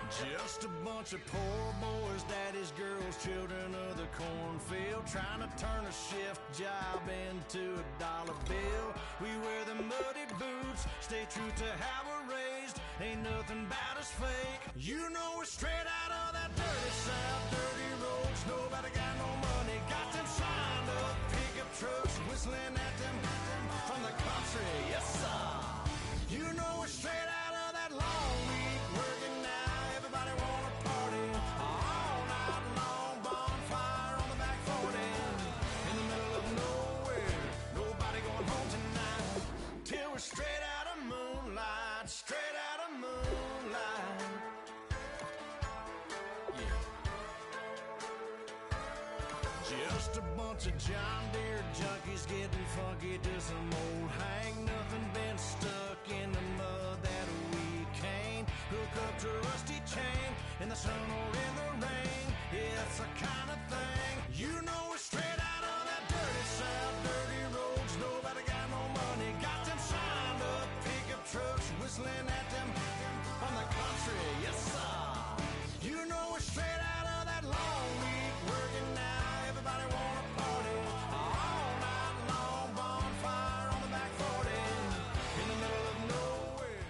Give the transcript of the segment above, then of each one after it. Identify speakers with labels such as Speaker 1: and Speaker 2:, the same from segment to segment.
Speaker 1: Just a bunch of poor boys, daddy's girls, children of the cornfield, trying to turn a shift job into a dollar bill. We wear the muddy boots, stay true to how we're raised. Ain't nothing about us fake. You know we're straight out of that dirty south, dirty roads. Nobody got no money, got them signed up pickup trucks, whistling at them from the country. Yes, sir. You know we're straight out of that long week working now. Everybody wanna party all night long, bonfire on the back 40 in the middle of nowhere. Nobody going home tonight till we're straight out of moonlight, straight out of moonlight. Yeah. Just a bunch of John Deere junkies getting funky to some old hang. Nothing been stuck in the mud that we can't hook up to a rusty chain in the sun or in the rain. Yeah, it's the kind of thing. You know we're straight out of that dirty south, dirty roads. Nobody got no money, got them signed up pickup trucks, whistling at them from the country. Yes, sir. You know we're straight out of that long week working now. Everybody wanna party all night long, bonfire on the back 40 in the middle of nowhere.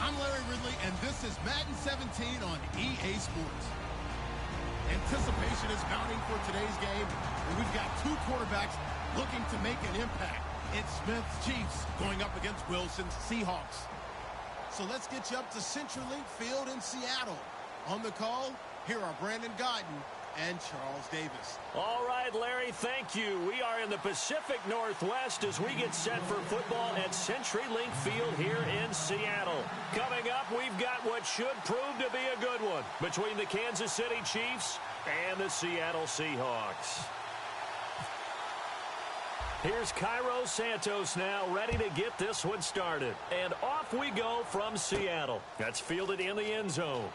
Speaker 2: I'm Larry Ridley, and this is Madden 17 on EA Sports. Anticipation is mounting for today's game, and we've got two quarterbacks looking to make an impact. It's Smith's Chiefs going up against Wilson's Seahawks. So let's get you up to CenturyLink Field in Seattle. On the call, here are Brandon Guyton and Charles Davis.
Speaker 3: All right, Larry, thank you. We are in the Pacific Northwest as we get set for football at CenturyLink Field here in Seattle. Coming up, we've got what should prove to be a good one between the Kansas City Chiefs and the Seattle Seahawks. Here's Cairo Santos now ready to get this one started. And off we go from Seattle. That's fielded in the end zone.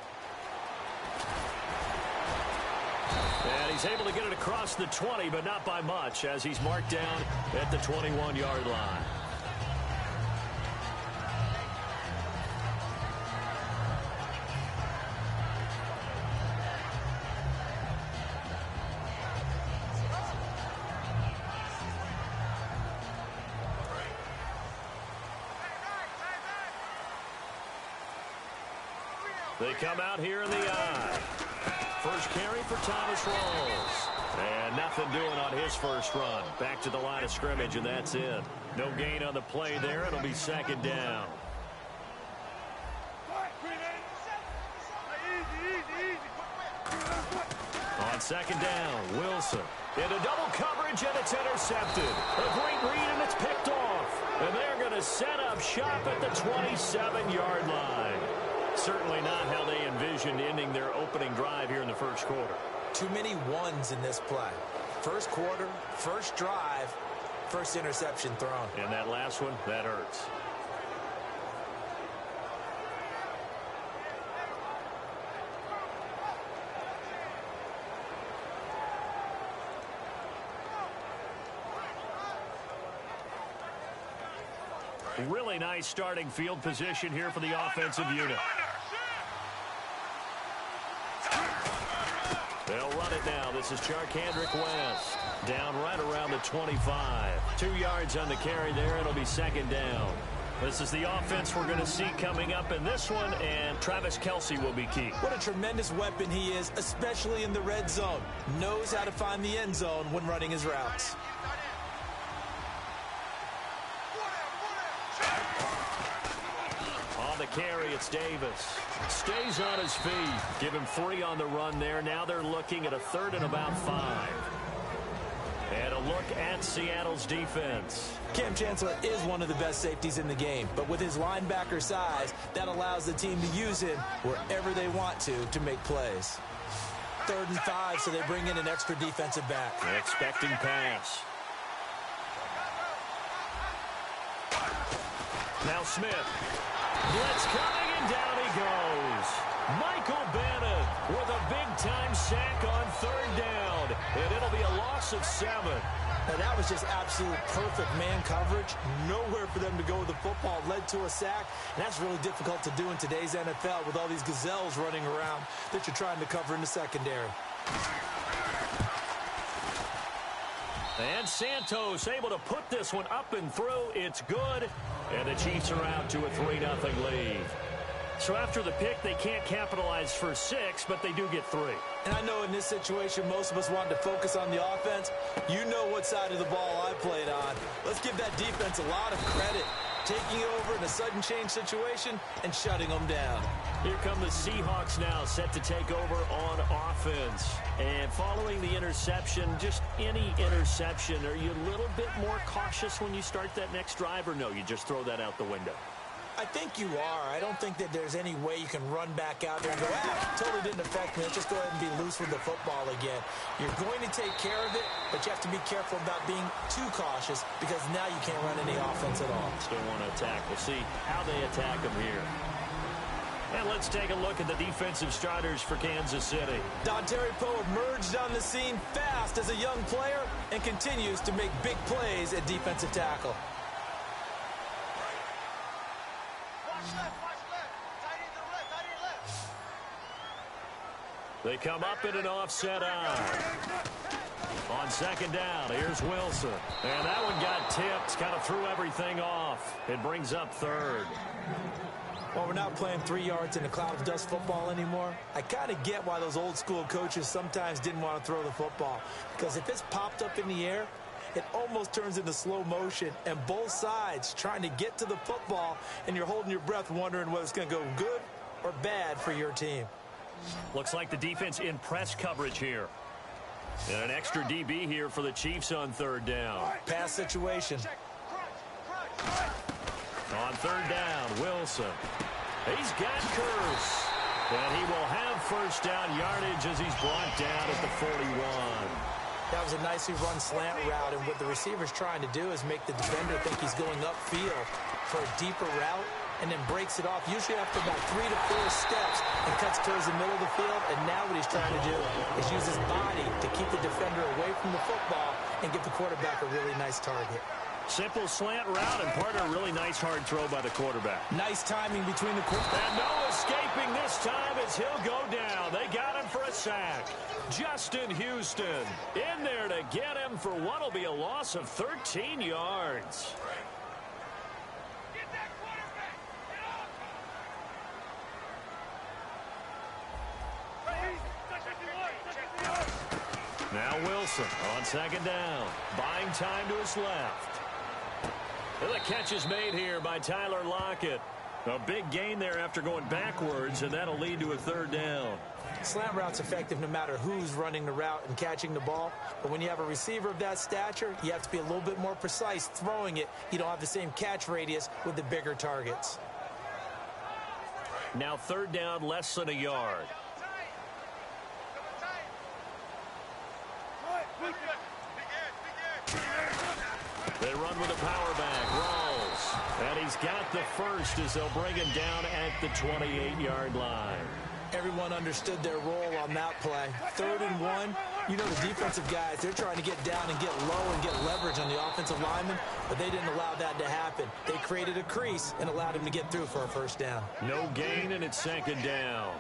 Speaker 3: And he's able to get it across the 20, but not by much, as he's marked down at the 21-yard line. They come out here in the eye. First carry for Thomas Rawls. And nothing doing on his first run. Back to the line of scrimmage, and that's it. No gain on the play there. It'll be second down. On second down, Wilson. Into double coverage, and it's intercepted. A great read, and it's picked off. And they're going to set up shop at the 27-yard line. Certainly not how they envisioned ending their opening drive here in the first quarter.
Speaker 4: Too many ones in this play. First quarter, first drive, first interception thrown.
Speaker 3: And that last one, that hurts. Really nice starting field position here for the offensive unit. They'll run it now. This is Charkandrick West. Down right around the 25. 2 yards on the carry there. It'll be second down. This is the offense we're going to see coming up in this one, and Travis Kelce will be key.
Speaker 4: What a tremendous weapon he is, especially in the red zone. Knows how to find the end zone when running his routes.
Speaker 3: On the carry, it's Davis. Stays on his feet. Give him 3 on the run there. Now they're looking at a third and about 5. And a look look at Seattle's defense.
Speaker 4: Cam Chancellor is one of the best safeties in the game, but with his linebacker size, that allows the team to use him wherever they want to make plays. 3rd and 5, so they bring in an extra defensive back.
Speaker 3: An expecting pass. Now Smith. Blitz coming, and down he goes. Michael Bannon with a big-time sack on 3rd down, and it'll be a loss of 7.
Speaker 4: Now, that was just absolute perfect man coverage. Nowhere for them to go with the football. Led to a sack, and that's really difficult to do in today's NFL with all these gazelles running around that you're trying to cover in the secondary.
Speaker 3: And Santos able to put this one up and through. It's good, and the Chiefs are out to a 3-0 lead. So after the pick, they can't capitalize for 6, but they do get 3.
Speaker 4: And I know in this situation, most of us want to focus on the offense. You know what side of the ball I played on. Let's give that defense a lot of credit. Taking over in a sudden change situation and shutting them down.
Speaker 3: Here come the Seahawks now, set to take over on offense. And following the interception, just any interception, are you a little bit more cautious when you start that next drive, or no, you just throw that out the window?
Speaker 4: I think you are. I don't think that there's any way you can run back out there and go, totally didn't affect me. Let's just go ahead and be loose with the football again. You're going to take care of it, but you have to be careful about being too cautious because now you can't run any offense at all.
Speaker 3: Still want to attack. We'll see how they attack them here. And let's take a look at the defensive starters for Kansas City.
Speaker 4: Dontari Poe emerged on the scene fast as a young player and continues to make big plays at defensive tackle.
Speaker 3: They come up in an offset eye. On 2nd down, here's Wilson. And that one got tipped, kind of threw everything off. It brings up 3rd.
Speaker 4: Well, we're not playing 3 yards in a cloud of dust football anymore. I kind of get why those old school coaches sometimes didn't want to throw the football. Because if it's popped up in the air, it almost turns into slow motion. And both sides trying to get to the football, and you're holding your breath wondering whether it's going to go good or bad for your team.
Speaker 3: Looks like the defense in press coverage here. And an extra DB here for the Chiefs on 3rd down.
Speaker 4: Pass situation.
Speaker 3: On 3rd down, Wilson. He's got Curse. And he will have 1st down yardage as he's brought down at the 41.
Speaker 4: That was a nicely run slant route, and what the receiver's trying to do is make the defender think he's going upfield for a deeper route, and then breaks it off, usually after about 3 to 4 steps, and cuts towards the middle of the field. And now what he's trying to do is use his body to keep the defender away from the football and give the quarterback a really nice target.
Speaker 3: Simple slant route, and part of a really nice hard throw by the quarterback.
Speaker 4: Nice timing between the quarterback.
Speaker 3: And no escaping this time as he'll go down. They got him for a sack. Justin Houston in there to get him for what will be a loss of 13 yards. Now Wilson on 2nd down. Buying time to his left. The catch is made here by Tyler Lockett. A big gain there after going backwards, and that'll lead to a 3rd down.
Speaker 4: Slant route's effective no matter who's running the route and catching the ball. But when you have a receiver of that stature, you have to be a little bit more precise throwing it. You don't have the same catch radius with the bigger targets.
Speaker 3: Now 3rd down, less than a yard. They run with a power back. Rawls. And he's got the 1st as they'll bring him down at the 28-yard line.
Speaker 4: Everyone understood their role on that play. 3rd and 1. You know the defensive guys, they're trying to get down and get low and get leverage on the offensive lineman, but they didn't allow that to happen. They created a crease and allowed him to get through for a 1st down.
Speaker 3: No gain, and it's 2nd down.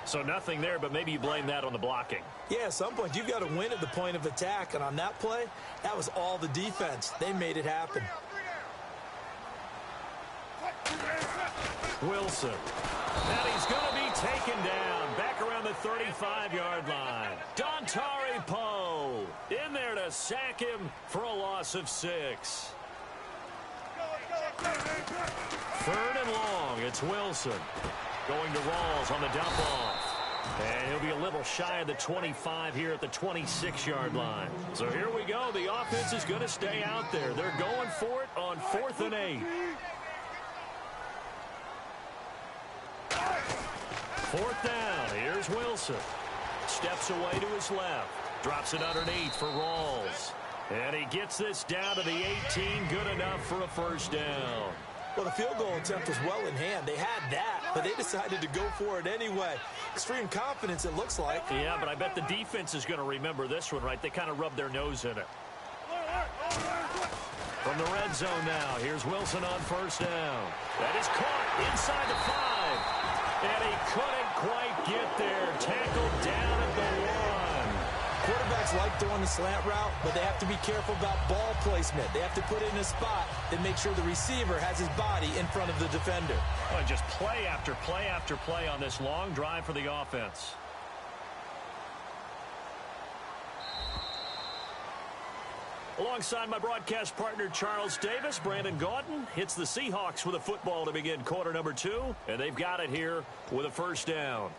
Speaker 3: So nothing there, but maybe you blame that on the blocking.
Speaker 4: Yeah, at some point, you've got to win at the point of attack. And on that play, that was all the defense. They made it happen.
Speaker 3: Wilson. And he's going to be taken down back around the 35-yard line. Dontari Poe in there to sack him for a loss of 6. 3rd and long. It's Wilson. Going to Rawls on the dump off. And he'll be a little shy of the 25 here at the 26-yard line. So here we go. The offense is going to stay out there. They're going for it on 4th and 8. 4th down. Here's Wilson. Steps away to his left. Drops it underneath for Rawls. And he gets this down to the 18. Good enough for a first down.
Speaker 4: Well, the field goal attempt was well in hand. They had that, but they decided to go for it anyway. Extreme confidence, it looks like.
Speaker 3: Yeah, but I bet the defense is going to remember this one, right? They kind of rubbed their nose in it. From the red zone now, here's Wilson on first down. That is caught inside the 5. And he couldn't quite get there. Tackled down at the 1.
Speaker 4: Quarterbacks like doing the slant route, but they have to be careful about ball placement. They have to put it in a spot and make sure the receiver has his body in front of the defender.
Speaker 3: Oh, and just play after play after play on this long drive for the offense. Alongside my broadcast partner, Charles Davis, Brandon Gaudin hits the Seahawks with a football to begin quarter number 2, and they've got it here with a first down.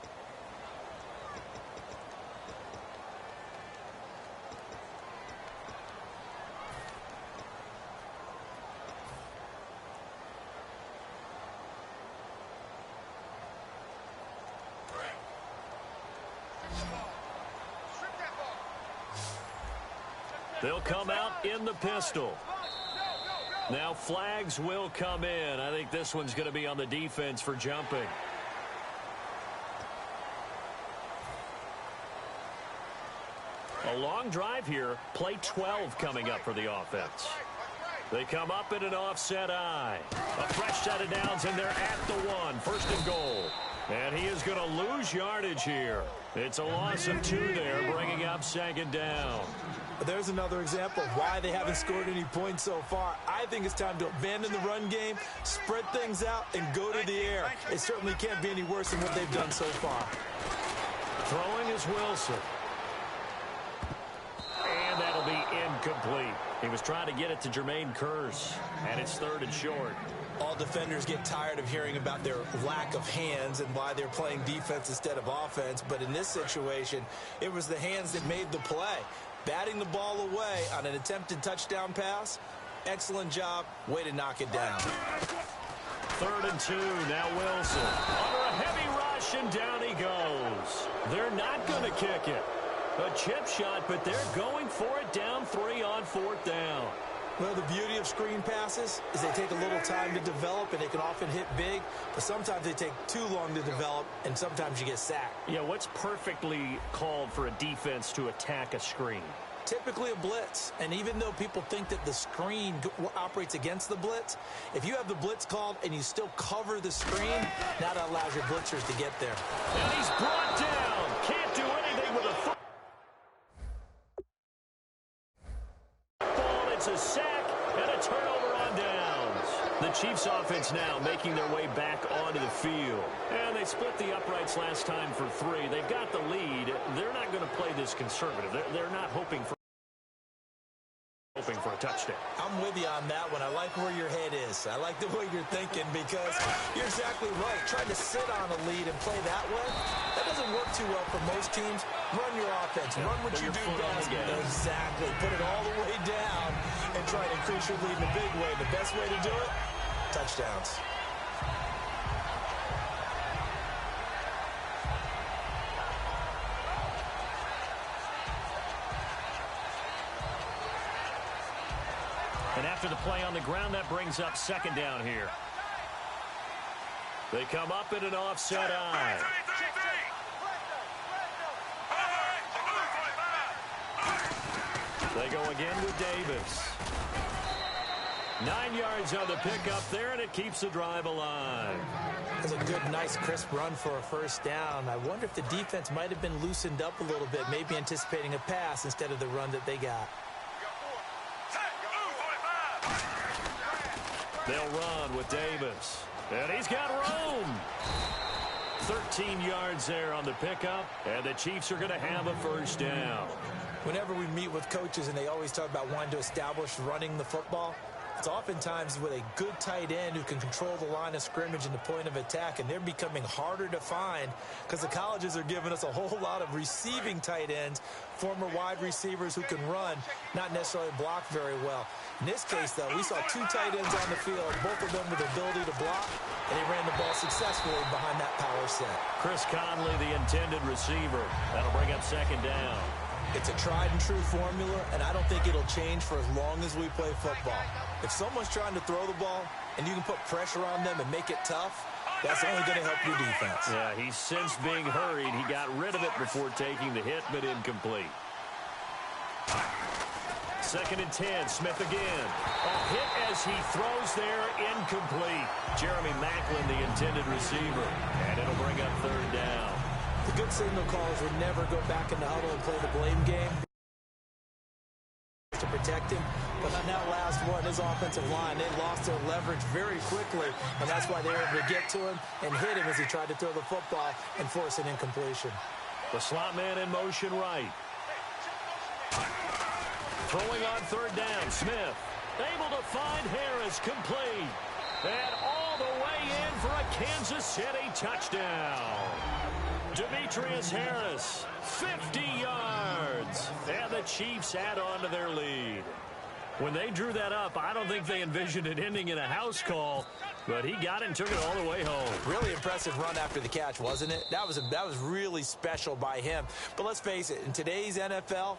Speaker 3: They'll come out in the pistol. Now flags will come in. I think this one's going to be on the defense for jumping. A long drive here. Play 12 coming up for the offense. They come up in an offset eye. A fresh set of downs, and they're at the 1. First and goal. And he is going to lose yardage here. It's a loss of 2 there, bringing up second down.
Speaker 4: There's another example of why they haven't scored any points so far. I think it's time to abandon the run game, spread things out, and go to the air. It certainly can't be any worse than what they've done so far.
Speaker 3: Throwing is Wilson. And that'll be incomplete. He was trying to get it to Jermaine Kearse, and it's 3rd and short.
Speaker 4: All defenders get tired of hearing about their lack of hands and why they're playing defense instead of offense. But in this situation, it was the hands that made the play. Batting the ball away on an attempted touchdown pass. Excellent job. Way to knock it down.
Speaker 3: 3rd and 2. Now Wilson. Under a heavy rush, and down he goes. They're not going to kick it. A chip shot, but they're going for it down 3 on 4th down.
Speaker 4: Well, the beauty of screen passes is they take a little time to develop, and they can often hit big, but sometimes they take too long to develop, and sometimes you get sacked.
Speaker 3: Yeah, what's perfectly called for a defense to attack a screen?
Speaker 4: Typically a blitz, and even though people think that the screen operates against the blitz, if you have the blitz called and you still cover the screen, now that allows your blitzers to get there.
Speaker 3: And he's brought down. Can't do anything with a foot. It's a sack and a turnover on downs. The Chiefs offense now making their way back onto the field. And they split the uprights last time for 3. They've got the lead. They're not going to play this conservative. They're not hoping for a touchdown.
Speaker 4: I'm with you on that one. I like where your head is. I like the way you're thinking because you're exactly right. Trying to sit on a lead and play that way, that doesn't work too well for most teams. Run your offense. Run what you do best. Exactly. Put it all the way down and try to increase your lead in a big way. The best way to do it, touchdowns.
Speaker 3: And after the play on the ground, that brings up second down here. They come up in an offset eye. They go again with Davis. 9 yards on the pickup there, and it keeps the drive alive.
Speaker 4: That's a good, nice, crisp run for a first down. I wonder if the defense might have been loosened up a little bit, maybe anticipating a pass instead of the run that they got.
Speaker 3: They'll run with Davis. And he's got room. 13 yards there on the pickup, and the Chiefs are going to have a first down.
Speaker 4: Whenever we meet with coaches and they always talk about wanting to establish running the football, It's oftentimes with a good tight end who can control the line of scrimmage and the point of attack, and they're becoming harder to find because the colleges are giving us a whole lot of receiving tight ends, former wide receivers who can run, not necessarily block very well. In this case, though, we saw two tight ends on the field, both of them with the ability to block, and they ran the ball successfully behind that power set.
Speaker 3: Chris Conley, the intended receiver. That'll bring up second down.
Speaker 4: It's a tried-and-true formula, and I don't think it'll change for as long as we play football. If someone's trying to throw the ball and you can put pressure on them and make it tough, that's only going to help your defense.
Speaker 3: Yeah, he's since being hurried. He got rid of it before taking the hit, but incomplete. Second and 10, Smith again. A hit as he throws there, incomplete. Jeremy Maclin, the intended receiver, and it'll bring up third down.
Speaker 4: The good signal callers would never go back in the huddle and play the blame game to protect him. But on that last one, his offensive line, they lost their leverage very quickly, and that's why they were able to get to him and hit him as he tried to throw the football and force an incompletion.
Speaker 3: The slot man in motion right. Throwing on third down, Smith. Able to find Harris, complete. And all the way in for a Kansas City touchdown. Demetrius Harris, 50 yards. And the Chiefs add on to their lead. When they drew that up, I don't think they envisioned it ending in a house call, but he got it and took it all the way home.
Speaker 4: Really impressive run after the catch, wasn't it? That was really special by him. But let's face it, in today's NFL,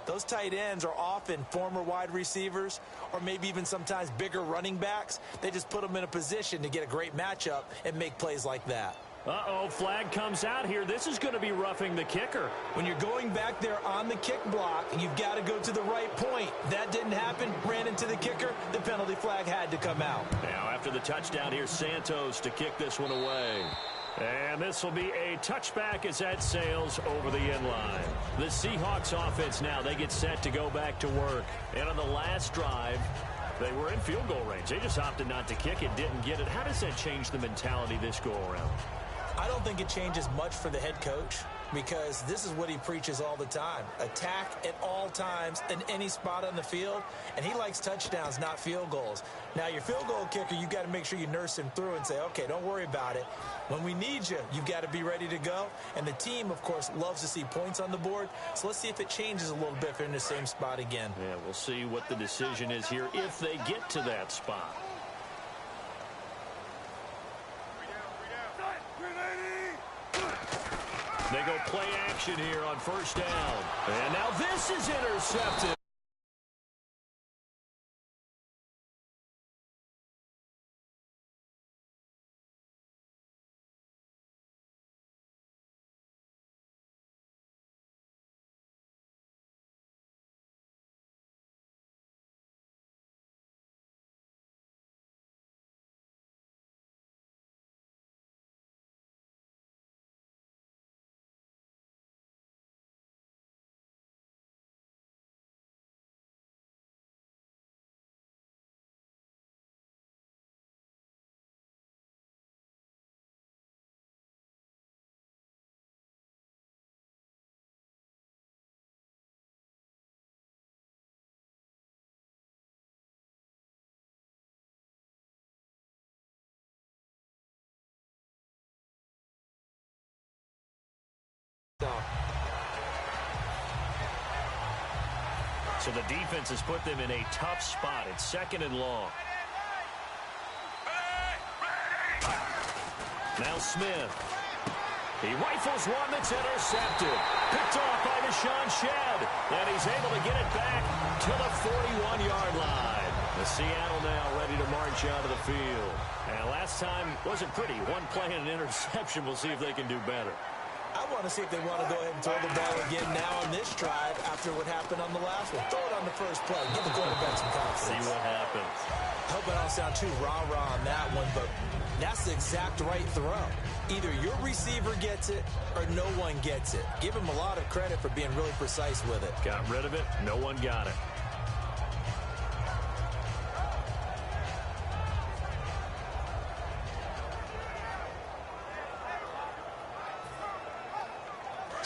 Speaker 4: those tight ends are often former wide receivers or maybe even sometimes bigger running backs. They just put them in a position to get a great matchup and make plays like that.
Speaker 3: Uh-oh, flag comes out here. This is going to be roughing the kicker.
Speaker 4: When you're going back there on the kick block, you've got to go to the right point. That didn't happen. Ran into the kicker. The penalty flag had to come out.
Speaker 3: Now after the touchdown, here's Santos to kick this one away. And this will be a touchback as that sails over the end line. The Seahawks offense now, they get set to go back to work. And on the last drive, they were in field goal range. They just opted not to kick it, didn't get it. How does that change the mentality this go around?
Speaker 4: I don't think it changes much for the head coach because this is what he preaches all the time. Attack at all times in any spot on the field, and he likes touchdowns, not field goals. Now, your field goal kicker, you've got to make sure you nurse him through and say, okay, don't worry about it. When we need you, you've got to be ready to go. And the team, of course, loves to see points on the board. So let's see if it changes a little bit if they're in the same spot again.
Speaker 3: Yeah, we'll see what the decision is here if they get to that spot. They go play action here on first down. And now this is intercepted. So the defense has put them in a tough spot. It's second and long. Now Smith. He rifles one that's intercepted. Picked off by Deshaun Shedd. And he's able to get it back to the 41-yard line. The Seattle now ready to march out of the field. And last time wasn't pretty. One play and an interception. We'll see if they can do better.
Speaker 4: I want to see if they want to go ahead and throw the ball again now on this drive after what happened on the last one. Throw it on the first play. Give the quarterback some confidence.
Speaker 3: See what happens.
Speaker 4: I hope I don't sound too rah-rah on that one, but that's the exact right throw. Either your receiver gets it or no one gets it. Give him a lot of credit for being really precise with it.
Speaker 3: Got rid of it. No one got it.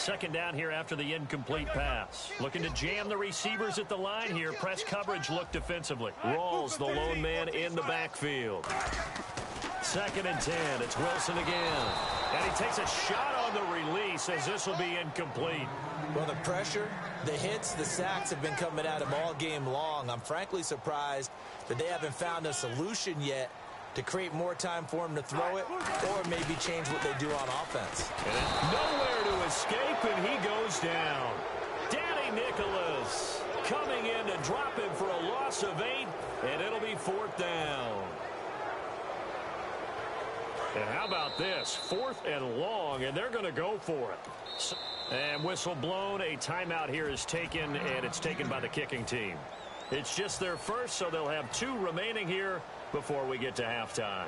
Speaker 3: second down here after the incomplete pass. Looking to jam the receivers at the line here. Press coverage look defensively. Rawls, the lone man in the backfield. 2nd and 10. It's Wilson again. And he takes a shot on the release as this will be incomplete.
Speaker 4: Well, the pressure, the hits, the sacks have been coming at him all game long. I'm frankly surprised that they haven't found a solution yet to create more time for him to throw it or maybe change what they do on offense.
Speaker 3: And nowhere to escape, and he goes down. Danny Nicholas coming in to drop him for a loss of 8, and it'll be 4th down. And how about this? 4th and long, and they're going to go for it. And whistle blown. A timeout here is taken, and it's taken by the kicking team. It's just their first, so they'll have 2 remaining here before we get to halftime.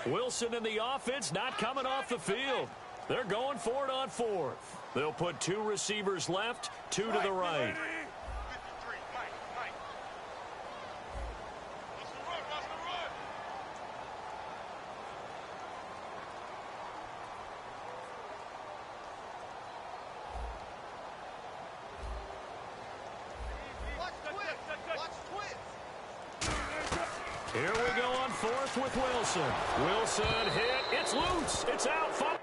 Speaker 3: Wilson and the offense not coming off the field. They're going for it on 4th. They'll put 2 receivers left, 2 to the right. Here we go on 4th with Wilson. Wilson hit. It's loose. It's out. Fumble.